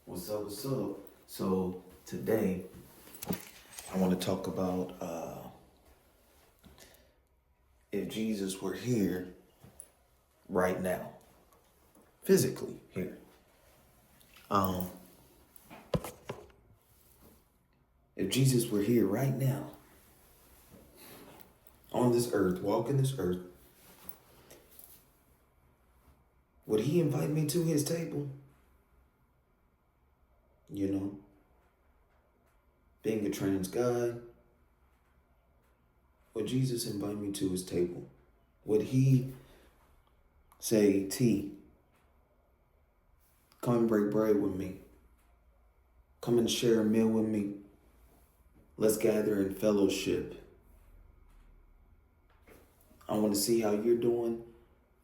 What's up? What's up? So today I want to talk about if Jesus were here right now, physically here. Um, if Jesus were here right now on this earth, walking this earth, would he invite me to his table? You know, being a trans guy, would Jesus invite me to his table? Would he say, T, come and break bread with me? Come and share a meal with me. Let's gather in fellowship. I want to see how you're doing.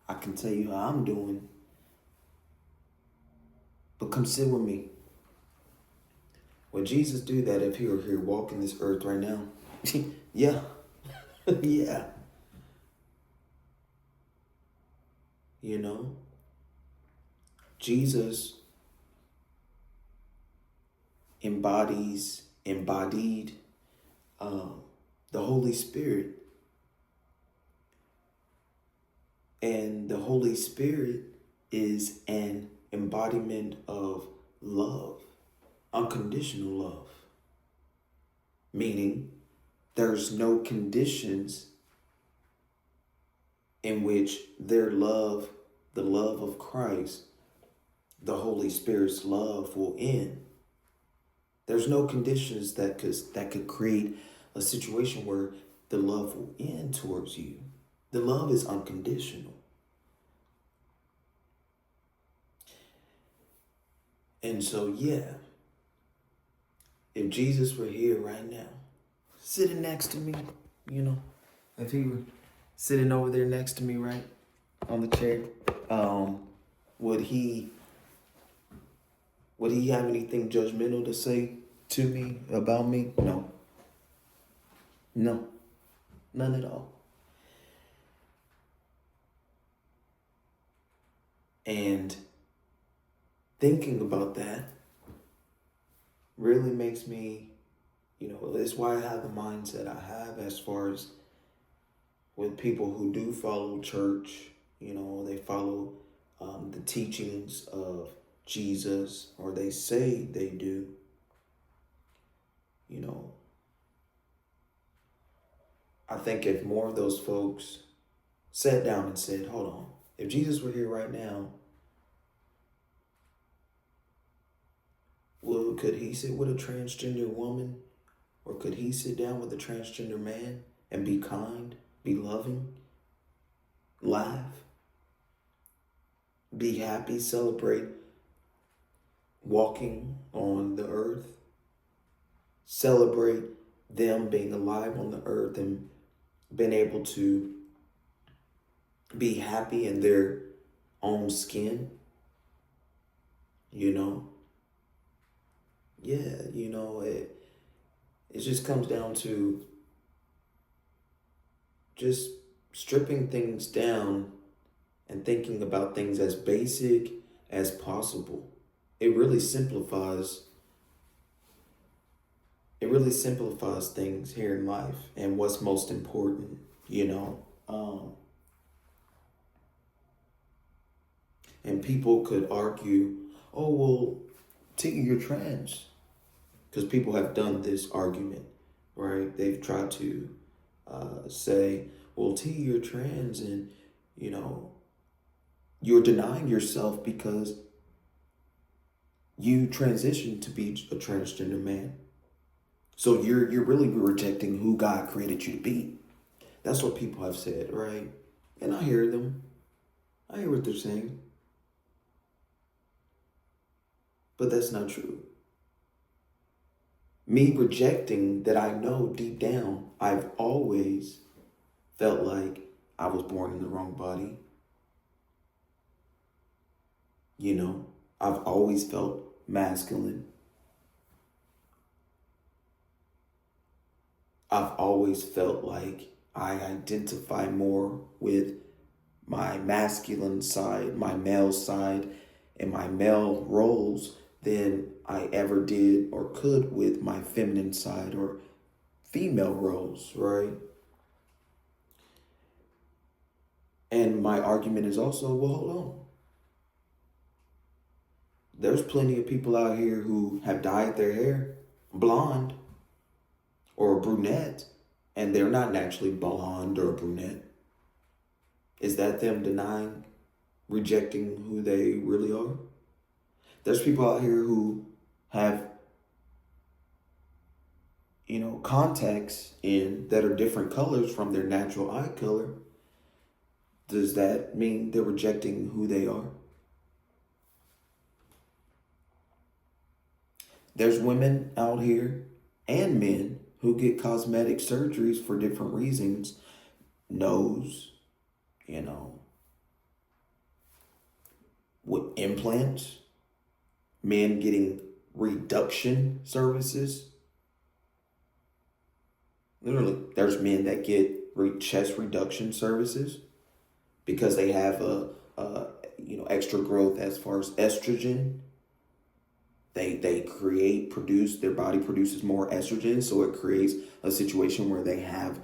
I can tell you how I'm doing. But come sit with me. Would Jesus do that if he were here walking this earth right now? Yeah. Yeah. You know? Jesus embodied the Holy Spirit. And the Holy Spirit is an embodiment of love, unconditional love. Meaning, there's no conditions in which their love, the love of Christ, the Holy Spirit's love will end. There's no conditions that could create a situation where the love will end towards you. The love is unconditional. And so, yeah, if Jesus were here right now, sitting next to me, you know, if he were sitting over there next to me, right, on the chair, would he have anything judgmental to say to me, about me? No. No. None at all. And thinking about that really makes me, that's why I have the mindset I have as far as with people who do follow church, they follow the teachings of Jesus, or they say they do, I think if more of those folks sat down and said, hold on, if Jesus were here right now, well, could he sit with a transgender woman, or could he sit down with a transgender man and be kind, be loving, laugh, be happy, celebrate walking on the earth, celebrate them being alive on the earth and being able to be happy in their own skin, Yeah, it just comes down to just stripping things down and thinking about things as basic as possible. It really simplifies things here in life and what's most important, And people could argue, oh, well, you're trans. Because people have done this argument, right? They've tried to say, well, you're trans and, you're denying yourself because you transitioned to be a transgender man. So you're really rejecting who God created you to be. That's what people have said, right? And I hear them. I hear what they're saying. But that's not true. Me rejecting that, I know deep down, I've always felt like I was born in the wrong body. I've always felt masculine. I've always felt like I identify more with my masculine side, my male side, and my male roles than I ever did or could with my feminine side or female roles, right? And my argument is also, well, hold on. There's plenty of people out here who have dyed their hair blonde or brunette, and they're not naturally blonde or brunette. Is that them denying, rejecting who they really are? There's people out here who have, contacts in that are different colors from their natural eye color. Does that mean they're rejecting who they are? There's women out here and men who get cosmetic surgeries for different reasons. Nose, with implants, men getting reduction services. Literally, there's men that get chest reduction services because they have extra growth as far as estrogen. They produce, their body produces more estrogen, so it creates a situation where they have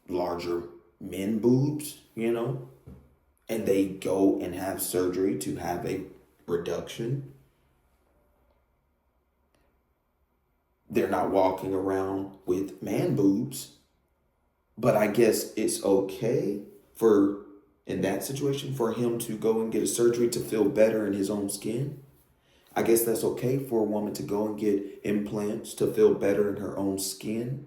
larger men boobs, and they go and have surgery to have a reduction. They're not walking around with man boobs, but I guess it's okay in that situation, for him to go and get a surgery to feel better in his own skin. I guess that's okay for a woman to go and get implants to feel better in her own skin.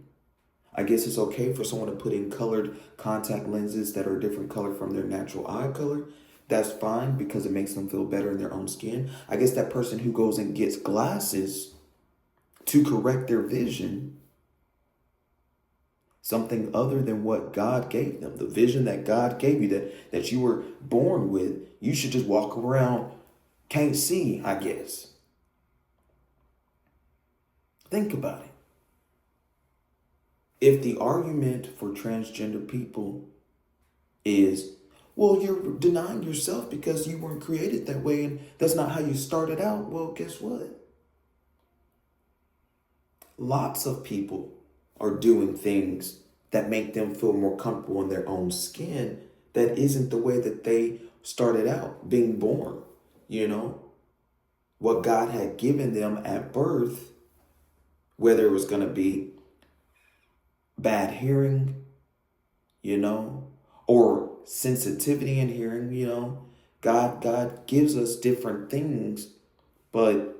I guess it's okay for someone to put in colored contact lenses that are a different color from their natural eye color. That's fine because it makes them feel better in their own skin. I guess that person who goes and gets glasses to correct their vision, something other than what God gave them, the vision that God gave you, that you were born with, you should just walk around, can't see, I guess. Think about it. If the argument for transgender people is, well, you're denying yourself because you weren't created that way and that's not how you started out, well, guess what? Lots of people are doing things that make them feel more comfortable in their own skin that isn't the way that they started out being born. What God had given them at birth, whether it was going to be bad hearing, or sensitivity in hearing, God gives us different things, but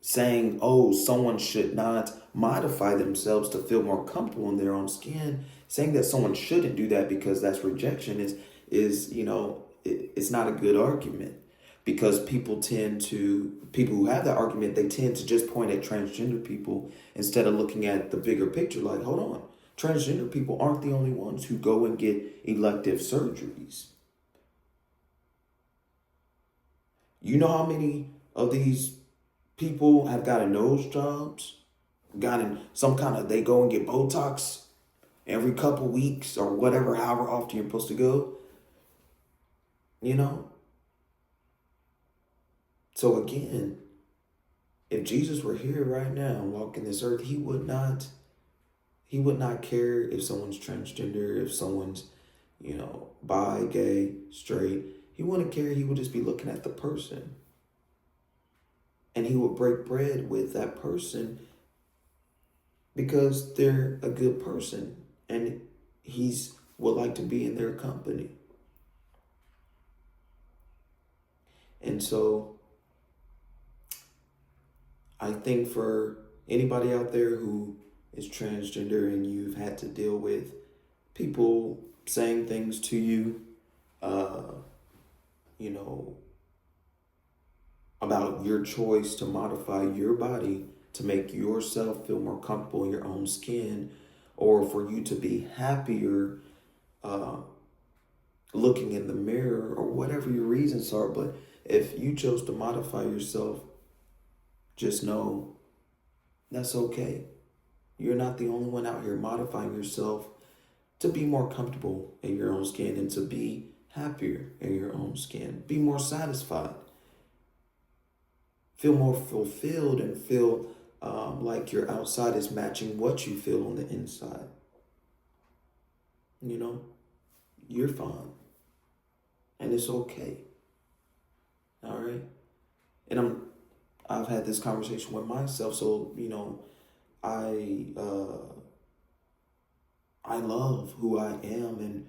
saying, oh, someone should not modify themselves to feel more comfortable in their own skin, saying that someone shouldn't do that because that's rejection is it's not a good argument, because people who have that argument, they tend to just point at transgender people instead of looking at the bigger picture. Like, hold on, transgender people aren't the only ones who go and get elective surgeries. You know how many of these people have gotten nose jobs, gotten some kind of, they go and get Botox every couple weeks or whatever, however often you're supposed to go, So again, if Jesus were here right now walking this earth, he would not care if someone's transgender, if someone's, bi, gay, straight. He wouldn't care. He would just be looking at the person. And he would break bread with that person because they're a good person and would like to be in their company. And so I think for anybody out there who is transgender and you've had to deal with people saying things to you, about your choice to modify your body to make yourself feel more comfortable in your own skin, or for you to be happier looking in the mirror, or whatever your reasons are. But if you chose to modify yourself, just know that's okay. You're not the only one out here modifying yourself to be more comfortable in your own skin and to be happier in your own skin. Be more satisfied. Feel more fulfilled and feel like your outside is matching what you feel on the inside. You know, you're fine. And it's okay. All right. And I've had this conversation with myself. So, I love who I am, and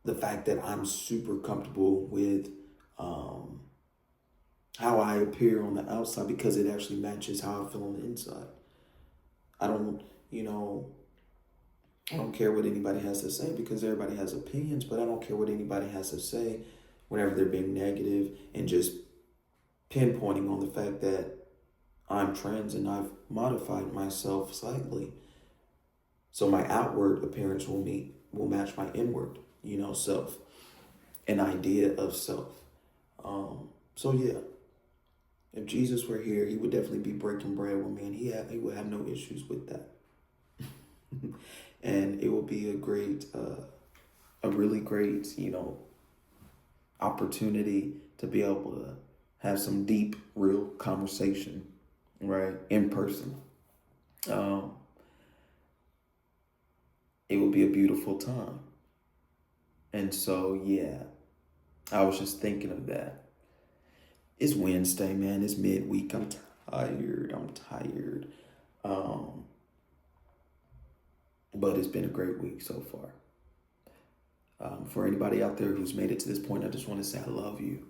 the fact that I'm super comfortable with how I appear on the outside, because it actually matches how I feel on the inside. I don't, you know, I don't care what anybody has to say, because everybody has opinions, but I don't care what anybody has to say whenever they're being negative and just pinpointing on the fact that I'm trans and I've modified myself slightly. So my outward appearance will match my inward, self, an idea of self. So yeah, if Jesus were here, he would definitely be breaking bread with me, and he would have no issues with that. And it will be a really great, opportunity to be able to have some deep, real conversation, right, in person. It will be a beautiful time. And so, yeah, I was just thinking of that. It's Wednesday, man. It's midweek. I'm tired. But it's been a great week so far. For anybody out there who's made it to this point, I just want to say I love you.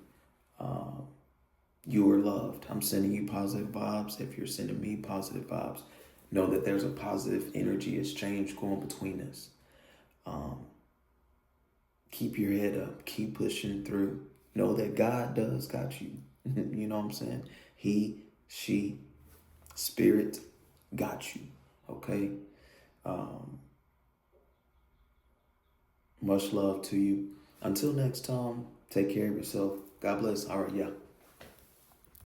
You are loved. I'm sending you positive vibes. If you're sending me positive vibes, know that there's a positive energy exchange going between us. Keep your head up. Keep pushing through. Know that God does got you. You know what I'm saying? He, she, spirit got you. Okay? Much love to you. Until next time, take care of yourself. God bless. All right, yeah.